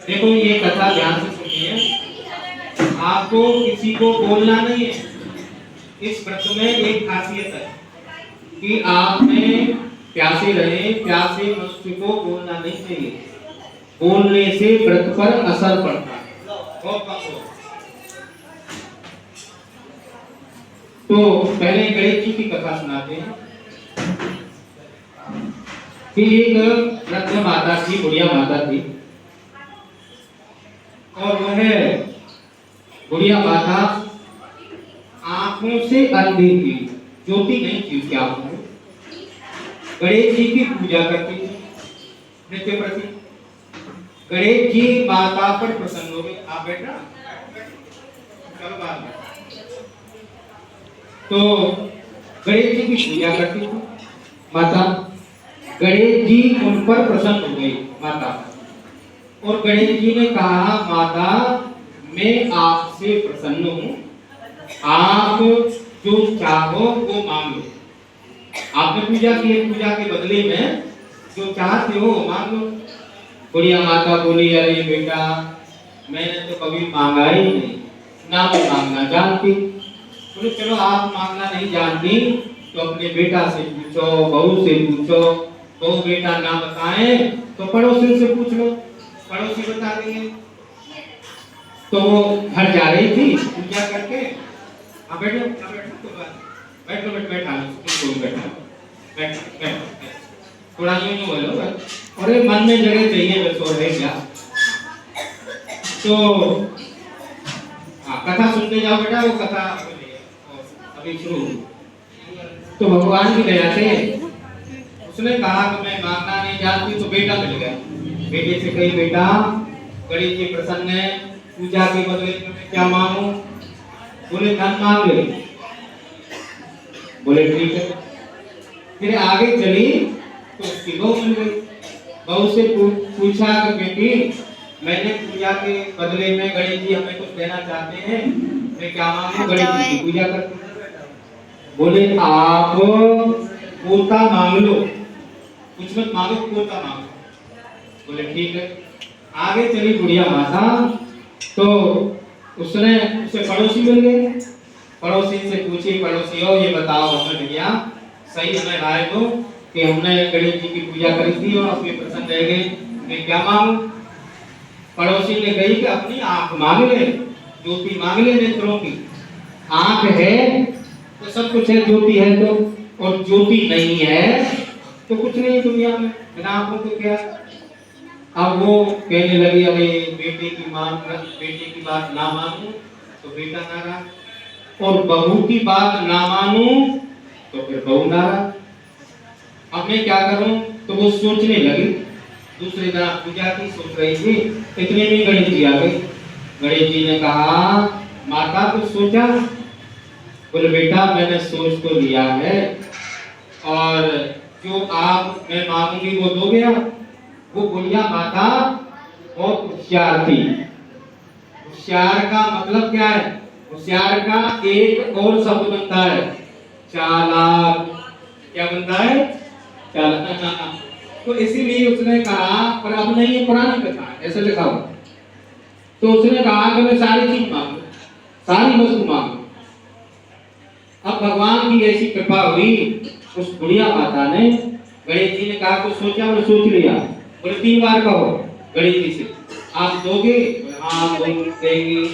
देखो ये कथा ध्यान से सुनिए, आपको किसी को बोलना नहीं है। इस व्रत में एक खासियत है कि आप में प्यासे रहे, प्यासे मनुष्य को बोलना नहीं चाहिए। बोलने से व्रत पर असर पड़ता है, बहुत कम हो। तो पहले गणेश जी की कथा सुनाते हैं कि एक वृद्ध माता थी, बुढ़िया माता थी, और वह बुढ़िया माता आंखों से अंधी थी, ज्योति नहीं थी उसकी आंखों में। गणेश जी की पूजा करती थी नित्य प्रति। गणेश जी माता पर प्रसन्न हो गए। आप बैठना, चलो बात में। तो गणेश जी की पूजा करती थी माता। गणेश जी उन पर प्रसन्न हो गई माता, और गणेश जी ने कहा, माता मैं आपसे प्रसन्न हूँ, आप जो चाहो वो मांग लो। आपने पूजा की है, पूजा के बदले में जो चाहते हो मांग लो। बुढ़िया माता बोली, अरे बेटा मैंने तो कभी मांगा ही नहीं, ना मैं मांगना जानती। बोले चलो आप मांगना नहीं जानती तो अपने बेटा से पूछो, बहू से पूछो। बहू बेटा ना बताएं तो पड़ोसी से पूछ लो, पड़ोसी बता देंगे। तो वो घर जा रही थी पूजा करके। हाँ बैठो, हाँ बैठो, तो बैठो बैठो बैठा लो, बैठा बैठ थोड़ा यूं यूं बोलो, अरे मन में जगह चाहिए, बस और है क्या। तो कथा सुनते जाओ बेटा, वो कथा अभी शुरू। तो भगवान की दया से उसने कहा कि मैं मांगना नहीं जानती, तो बेटा मिल गया। बेटे से कही, बेटा गणेश जी प्रसन्न है, पूजा के बदले में मैं क्या मांगू। बोले धन मांग ले। बोले ठीक है। फिर आगे चली तो उसकी बहू मिल गई। बहू से पूछा कि बेटी मैंने पूजा के बदले में गणेश जी हमें कुछ देना चाहते हैं, मैं क्या मांगू। गणेश जी की पूजा करते। बोले आप पोता मांग लो, कुछ मत मांगो, पोता मांगो। बोले ठीक है। आगे चली बुढ़िया माता, तो उसने उसे पड़ोसी मिल गए। पड़ोसी से पूछी, पड़ोसी हो ये बताओ हमें भैया, सही हमें राय दो कि हमने गणेश जी की पूजा करी थी और अपने प्रसन्न रह गए, मैं क्या मांगू। पड़ोसी ने कही कि अपनी आंख मांग ले, ज्योति मांग ले नेत्रों की। आंख है तो सब कुछ है, ज्योति है तो, और ज्योति नहीं है तो कुछ नहीं दुनिया में, बिना आंखों के क्या। अब वो कहने लगी, अरे बेटे की बात ना मानूं तो बेटा नाराज, और बहू की बात ना मानूं तो फिर बहू नाराज, अब मैं क्या करूं। तो वो सोचने लगी। दूसरे दिन पूजा की सोच रही थी, इतने में गणेश जी आ गए। गणेश जी ने कहा, माता कुछ सोचा। बोले बेटा मैंने सोच तो लिया है, और जो आप मैं मांगूंगी वो दोगे आप। वो बुढ़िया माता बहुत होशियार थी। होशियार का मतलब क्या है? होशियार का एक और शब्द बनता है चालाक। क्या बनता है? चालाक। तो इसीलिए उसने कहा, पर अब नहीं, ये पुरानी कथा है, ऐसे लिखा हुआ। तो उसने कहा कि मैं सारी चीज मांगू, सारी वस्तु मांगू। अब भगवान की ऐसी कृपा हुई, उस बुढ़िया माता ने, गणेश जी ने कहा कुछ सोचा, और सोच लिया। बोले 3 बार कहो गणेश जी से, आप दोगे? हाँ देंगे।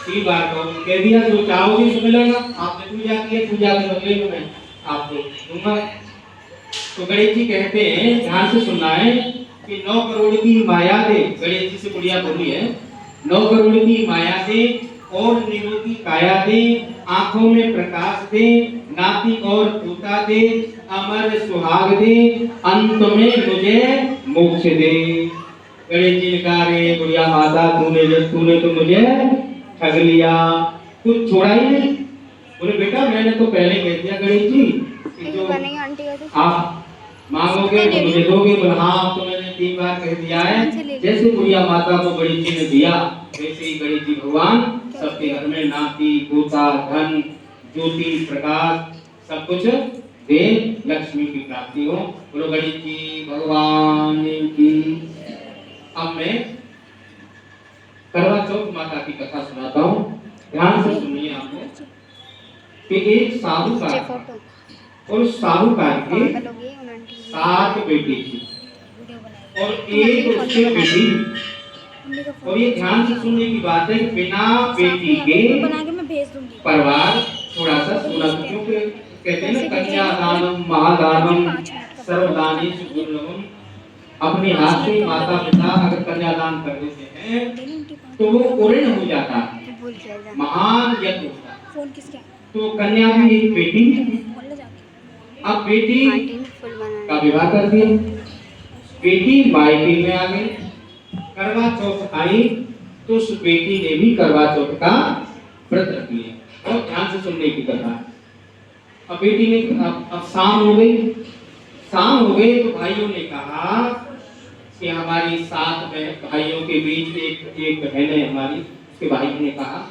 3 बार कहो, कह दिया जो चाहोगे सो मिलेगा। आपने पूजा की है, पूजा के बदले में मैं आपको दूंगा। तो गणेश जी कहते हैं, ध्यान से सुनना है, कि 9 करोड़ की माया दे। गणेश जी से बुढ़िया बोली है, 9 करोड़ की माया दे, और निरोगी काया दे, आंखों में प्रकाश दे, नाती और पूता दे, अमर सुहाग दे, अंत में मुझे मोक्ष दे। गणेश जी ने कहा, रे बुढ़िया माता तूने तो मुझे ठग लिया, कुछ छोड़ा ही नहीं। बोले बेटा मैंने तो पहले कह दिया गणेश जी कि जो आप मांगोगे तो मुझे दोगे। बोले हाँ तो मैंने 3 बार कह दिया है। जैसे बुढ़िया माता को गणेश जी ने दिया, वैसे ही गणेश जी भगवान सबके घर में नाती पोता धन ज्योति प्रकाश सब कुछ दे, लक्ष्मी की प्राप्ति हो। बोलो गणेश जी भगवान की। अब मैं माता की कथा सुनाता हूँ, ध्यान से सुनिए आप लोग। कि एक साहूकार था और साहूकार के 7 बेटे थी और एक उसकी बेटी। और ये ध्यान से सुनने की बात है कि बिना बेटी के परिवार थोड़ा सा सोना, क्योंकि कहते हैं ना कन्यादानम महादानम सर्वदानेषु दुर्लभम। अपने हाथ से माता पिता अगर कन्यादान कर देते हैं तो वो ऋण हो जाता है, महान यज्ञ होता है। तो कन्या भी एक बेटी थी। अब बेटी का विवाह कर दिया, बेटी मायके में आ गई, करवा चौथ आई तो उस बेटी ने भी करवा चौथ का व्रत रख लिया। और ध्यान से सुनने की कथा। अब बेटी ने अब शाम हो गई, शाम हो गई तो भाइयों ने कहा कि हमारी 7 भाइयों के बीच एक बहन है हमारी, उसके भाई ने कहा,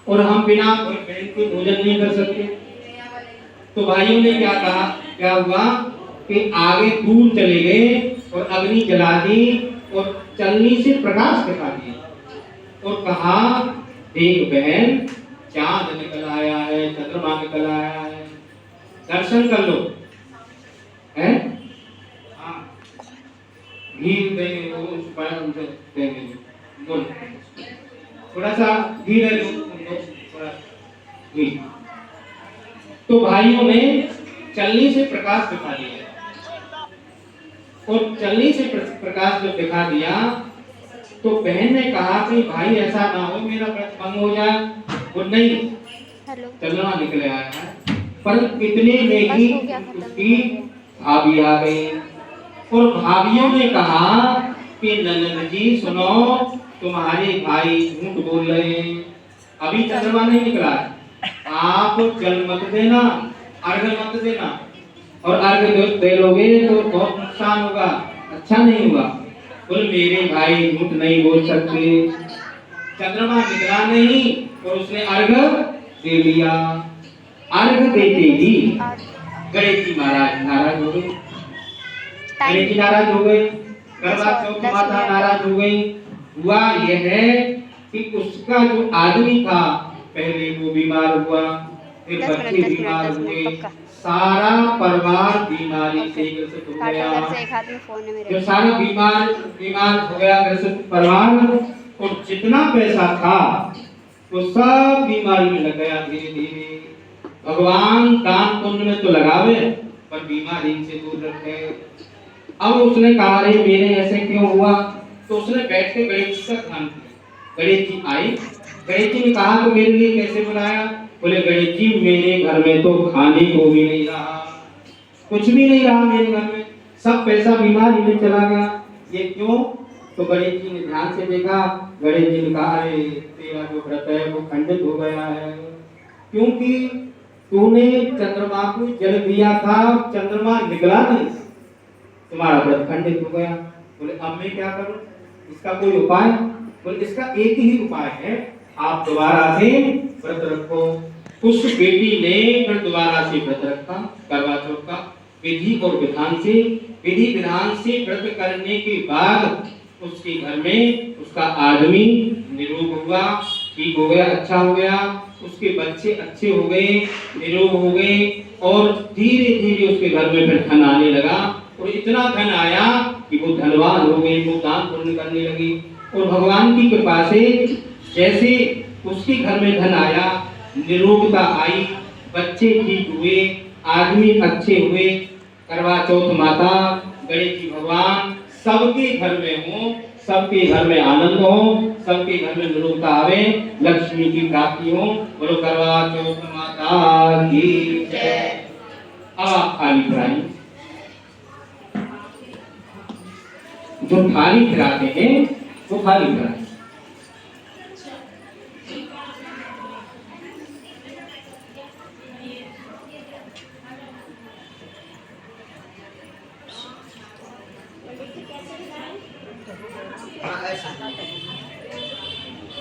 और हम बिना बहन के भोजन नहीं कर सकते। तो भाइयों ने क्या कहा, क्या हुआ कि आगे दूर चले गए और अग्नि जला दी और चलनी से प्रकाश दिखा दिया और कहा, देख बहन, चांद निकल आया है, चंद्रमा निकल आया है, दर्शन कर लो। हैं? हाँ, घी देंगे वो उस पर देंगे, बोल थोड़ा सा घी ले लो, थोड़ा घी। तो भाइयों ने चलनी से प्रकाश दिखा दिया और चलनी से प्रकाश जब दिखा दिया तो बहन ने कहा कि भाई ऐसा ना हो मेरा व्रत भंग हो जाए। वो नहीं, चलना निकले आया है। पर इतने में ही उसकी भाभी आ गई और भाभियों ने कहा कि नंदन जी सुनो, तुम्हारे भाई झूठ बोल रहे हैं, अभी चंद्रमा नहीं निकला है, आप जल मत देना, अर्घ मत देना, और अर्घ दे लोगे तो बहुत नुकसान होगा, अच्छा नहीं होगा। बोले मेरे भाई झूठ नहीं बोल सकते, चंद्रमा निकला नहीं और उसने अर्घ दे लिया। अर्घ देते ही गणेश जी महाराज नाराज हो गए, गणेश जी नाराज हो गए, करवा चौथ माता नाराज हो गई। हुआ यह है कि उसका जो आदमी था पहले वो बीमार हुआ, फिर बच्चे बीमार हुए, सारा परिवार बीमारी से ग्रसित हो गया। जब सारा बीमार हो गया ग्रसित परिवार, और जितना पैसा था वो सब बीमारी में लग गया धीरे धीरे। भगवान दान पुण्य में तो लगावे पर बीमारी से दूर रखे। अब उसने कहा रे मेरे ऐसे क्यों हुआ, तो उसने बैठ के गणेश जी का ध्यान किया। गणेश जी आए, गणेश जी ने कहा तो मेरे लिए कैसे बुलाया। बोले गणेश जी मेरे घर में तो खाने को भी नहीं रहा, कुछ भी नहीं रहा मेरे घर में, सब पैसा बीमारी में चला गया, ये क्यों। तो गणेश जी ने ध्यान से देखा, गणेश जी ने कहा अरे तेरा जो व्रत है वो खंडित हो गया है, क्योंकि तूने चंद्रमा को जल दिया था, चंद्रमा निकला नहीं, तुम्हारा व्रत खंडित हो गया। बोले अब मैं क्या करूं, इसका कोई उपाय। बोले इसका एक ही उपाय है, आप दोबारा से व्रत रखो। उस बेटी ने फिर दोबारा से व्रत रखा, करवा चौथ का विधि और विधान से, विधि विधान से व्रत करने के बाद उसके घर में उसका आदमी निरोग हुआ, ठीक हो गया, अच्छा हो गया, उसके बच्चे अच्छे हो गए, निरोग हो गए, और धीरे धीरे उसके घर में फिर धन आने लगा। और इतना धन आया कि वो धनवान हो गई, वो दान पुण्य करने लगी। और भगवान की कृपा से जैसे उसके घर में धन आया, निरोगता आई, बच्चे ठीक हुए, आदमी अच्छे हुए, करवा चौथ माता गणेश जी भगवान सबके घर में हो, सबके घर में आनंद हो, सबके घर में निरोगता आवे, लक्ष्मी की प्राप्ति हो। बोलो करवा चौथ माता की जय। अब आप थाली फिराइए, जो थाली फिराते हैं वो थाली फिराए।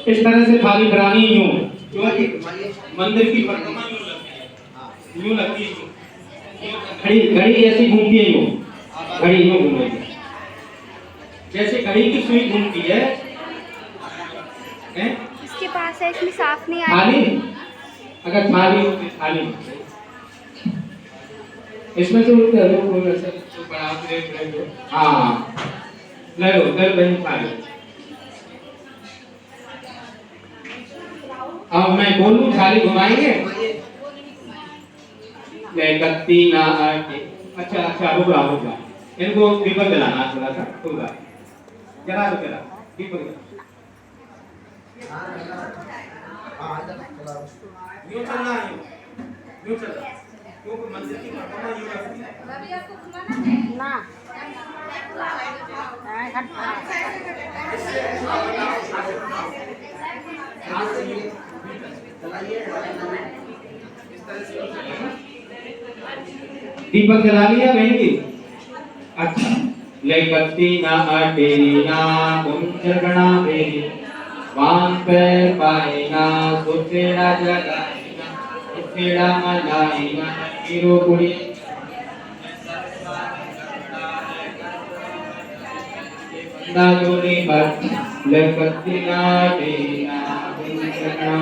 इस तरह से थाली फिरानी यूं, क्योंकि मंदिर की प्रतिमा यूं लगती है, घड़ी ऐसी घूमती है यूं, घड़ी यूं घूमेगी, जैसे घड़ी की सुई घूमती है, ग्लास है, इसमें साफ नहीं आ थाली, रही। अगर थाली हो तो थाली इसमें से उठा लो कोई ऐसा तो बड़ा प्लेट ले लो। हाँ ले लो बहन थाली। अब मैं बोलूं थाली घुमाएंगे। ले कत्ती ना आके। अच्छा अच्छा रुक रहा इनको दीपक जलाना थोड़ा सा रुक रहा जला दो जला दीपक जला। यूं चलना है यूं चलना क्योंकि मंदिर की घटना यूं रखती है। अभी आपको घुमाना है ना। दीपक जला लिया बहन जी। अच्छा ले कत्ती ना तेरी ना कुंचगणा तेरी वाम पैर पाए ना सुतेरा जगाए ना सुतेरा मनाए ना हीरो कुड़ी बंदा जोड़ी पर ले कत्ती ना तेरी ना कुंचगणा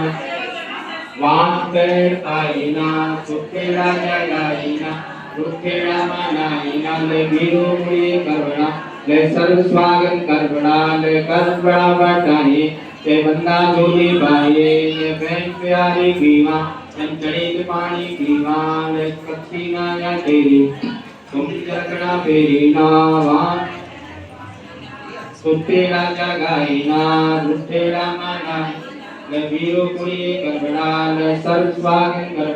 वाम पैर पाए ना सुतेरा जगाए ना सुतेरा मनाए ना ले हीरो कुड़ी करवड़ा ले सर्व स्वागत करवड़ा ले करवड़ा बटाए ते बंदा जोड़ी पाए ले बहन प्यारी पीवा चंचड़ी के पानी पीवा ले कच्ची ना तेरी तुम जगड़ा फेरी ना वाम सुतेरा जगाए ना सुतेरा मनाए ले वीरो कुड़ी करबड़ा ले सर्व स्वागत कर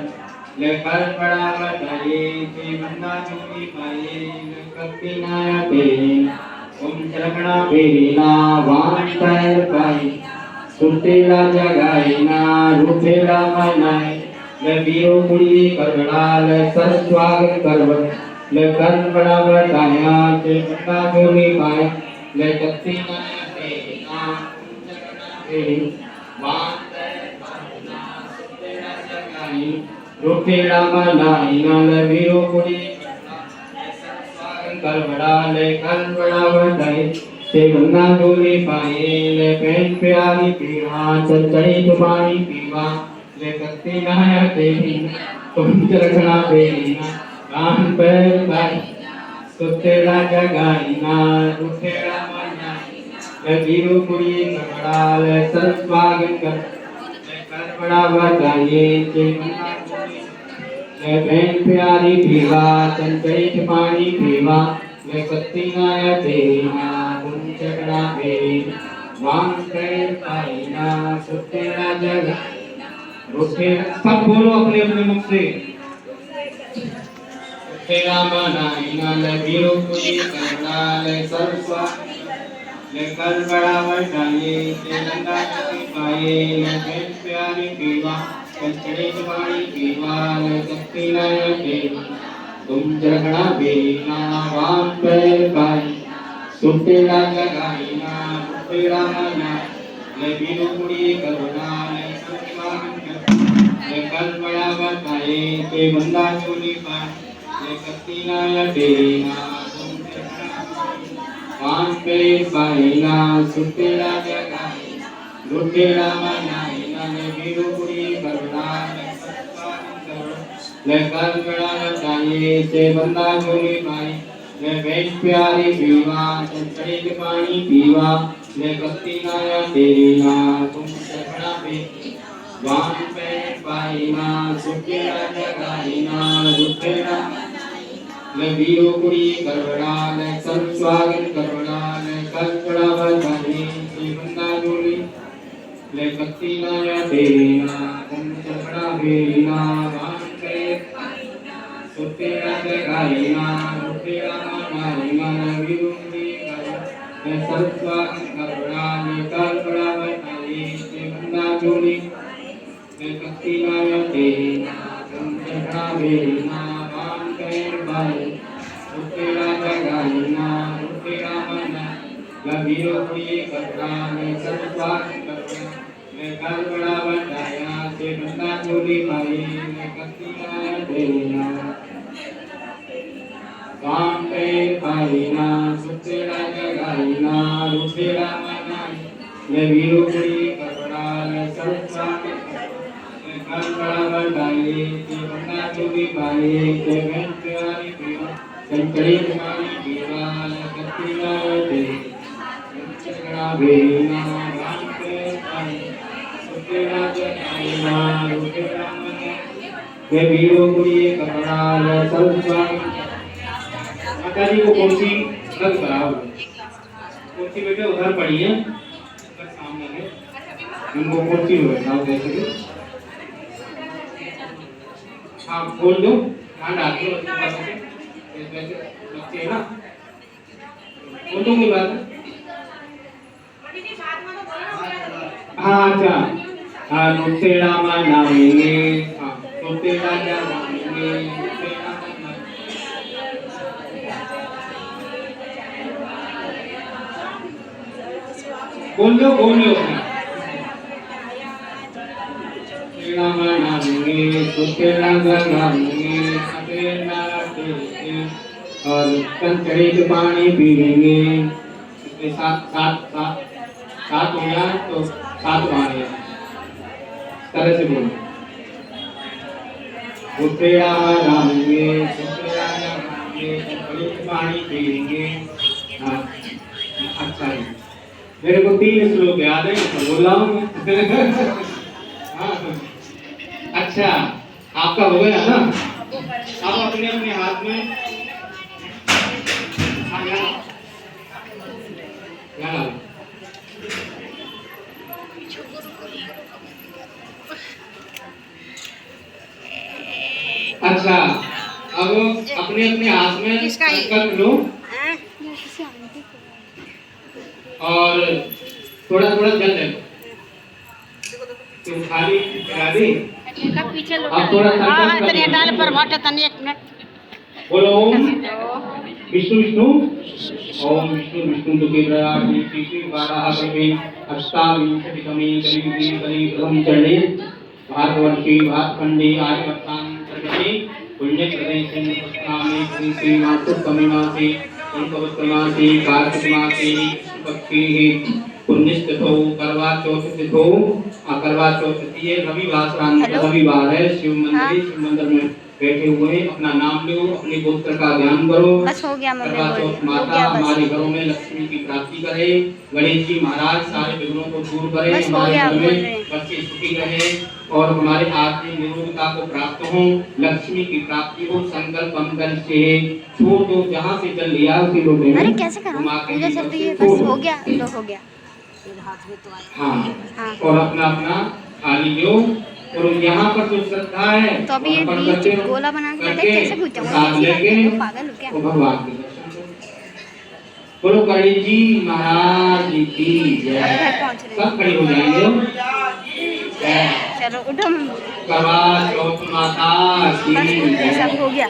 ले करबड़ा बटाए ते बंदा जोड़ी पाए ले कत्ती ना तेरी तुम जगड़ा फेरी ना वाम पैर पाए सुतेरा जगाए ना रुतेरा मनाए ले वीरो कुड़ी करबड़ा ले सर्व स्वागत करबड़ ले करबड़ा बटाया ते बंदा जोड़ी पाए ले कत्ती ना तेरी ना तेरी वाम सुतेरा जगाए रुतेरा मनाए ना ले वीरो कुड़ी करबड़ा ले करबड़ा बटाए ते बंदा जोड़ी पाए ले बहन प्यारी पीवा चंचड़ी पानी पीवा ले कत्ती ना तेरी तुम रखना बेरी ना कान पैर पाए सुतेरा जगाए ना रुतेरा मनाए ले वीरो कुड़ी करबड़ा ले सर्व स्वागत कर ले करबड़ा बटाए ते बंदा जोड़ी ले बहन प्यारी पीवा चंचड़ी पानी पीवा ले कत्ती ना तेरी ना तुम चकड़ा बेरी वाम पैर पाए ना सुतेरा जगाए रुतेरा सब बोलो अपने अपने मुख से तेरा मनाए ना ले वीरो कुड़ी करबड़ा ले सर्व स्वागत ले करबड़ा बटाए ते बंदा जोड़ी पाए ले बहन प्यारी पीवा चंचड़ी पानी पीवा ले कत्ती ना तेरी तुम जगड़ा बेना वाम पैर पाए सुतेरा जगाए ना सुतेरा मनाए ले वीरो कुड़ी करबड़ा ले सर्व स्वागत कर ले करबड़ा बटाए ते बंदा जोड़ी पाए ले कत्ती ना तेरी ना तुम जगड़ा वाम पैर पाए ना सुतेरा जगाए रुतेरा मनाए ना ले वीरो कुड़ी करबड़ा ले सर्व स्वागत कर ले करबड़ा बटाए ते बंदा जोड़ी पाए ले बहन प्यारी पीवा चंचड़ी के पानी पीवा ले कत्ती ना तेरी ना तुम जगड़ा बेरी वाम पैर पाए ना सुतेरा जगाए ना रुतेरा ले वीरो कुड़ी करबड़ा ले सर्व स्वागत करबड़ा ले करबड़ा बटाए ते बंदा जोड़ी ले कत्ती ना तेरी ना तुम जगड़ा बेरी ना वाम पैर सुतेरा जगाए ना रुतेरा मनाए ना वीरो कुड़ी करबड़ा ले सर्व स्वागत करबड़ा ले करबड़ा बटाए ते बंदा जोड़ी ले कत्ती ना तेरी ना तुम जगड़ा बेरी ना वाम पैर पाए सुतेरा जगाए ना रुतेरा मनाए ले वीरो कुड़ी करबड़ा ले सर्व स्वागत करबड़ा ले करबड़ा बटाया ते बंदा जोड़ी पाए ले कत्ती ना तेरी ना वाम पैर पाए ना सुतेरा जगाए ना रुतेरा मनाए ले वीरो कुड़ी करबड़ा कपड़ाल सर्वस्वामी कंकड़ावंदाये के बंदा चुबी पाए के घंटारी पीवा कंकड़ी कुमारी पीवाल कत्तिलाते कंकड़ा बेना राम के पाए सुतेरा जनाइना रुकेरा मने के वीरो कुड़िए कपड़ाल सर्वस्वामी माता जी को कुर्सी रख कराओ कुर्सी बेटे उधर पड़ी है उधर सामने है उनको कुर्सी में बैठाओ जैसे कि हाँ खोल दो ध्यान डाल दो वैसे बच्चे है ना खोल दूंगी बात हाँ अच्छा हाँ नुसेड़ा मनाएंगे हाँ नुसेड़ा जमाएंगे नुसेड़ा बोल लो तेरा मनाएंगे तो तेरा गंगाएंगे तेरा तेरे और कंचड़े के पानी पीएंगे इसके साथ साथ साथ साथ हो गया तो साथ बार है तरह से बोलो वो तेरा मनाएंगे तो तेरा गंगाएंगे कंचड़े के पानी पीएंगे हाँ अच्छा है मेरे को 3 श्लोक याद है तो बोल रहा हूँ हाँ अच्छा आपका हो गया ना आप अपने अपने हाथ में यहाँ अच्छा अब अपने अपने हाथ में संकल्प लो और थोड़ा थोड़ा जल ले तुम खाली करा दी पीछे अब थोड़ा संकल्प तने डाल पर वाटे तने 1 मिनट बोलो ओम विष्णु विष्णु ओम विष्णु विष्णु दुखे प्रयासी श्री बारह कवि अष्टाविंशतितमे कलियुगे कलियुगं चरणे भारतवर्षे भातखंडे आर्यवर्तां सर्वते पुण्यप्रदेशे नमस्कामि श्री श्रीनाथोत्तमे मासे पवित्रमासे कार्तिक मासे पक्षी पुण्यतिथौ करवा चौथ तिथौ करवा चौथ ये रविवार है शिव मंदिर में बैठे हुए हैं अपना नाम लो अपने गोत्र का ध्यान करो बस हो गया करवा चौथ माता हमारे घरों में लक्ष्मी की प्राप्ति करे गणेश जी महाराज सारे विघ्नों को दूर करें हमारे घर में बच्चे सुखी रहे और हमारे आत्मिक निरोगता को प्राप्त हो लक्ष्मी की प्राप्ति हो संकल्प हम करते छोड़ दो जहाँ से चल लिया उसी लोटे में अरे कैसे करूं पूजा चल रही है बस हो गया तो हो गया हाँ और अपना अपना थाली लो और यहाँ पर जो श्रद्धा है तो अभी ये बीच गोला बना के बैठे कैसे पूछूंगा पागल हो क्या भगवान के दर्शन करो बोलो गणेश जी महाराज की जय सब खड़े हो जाएंगे चलो उठो करवा चौथ माता की जय सब हो गया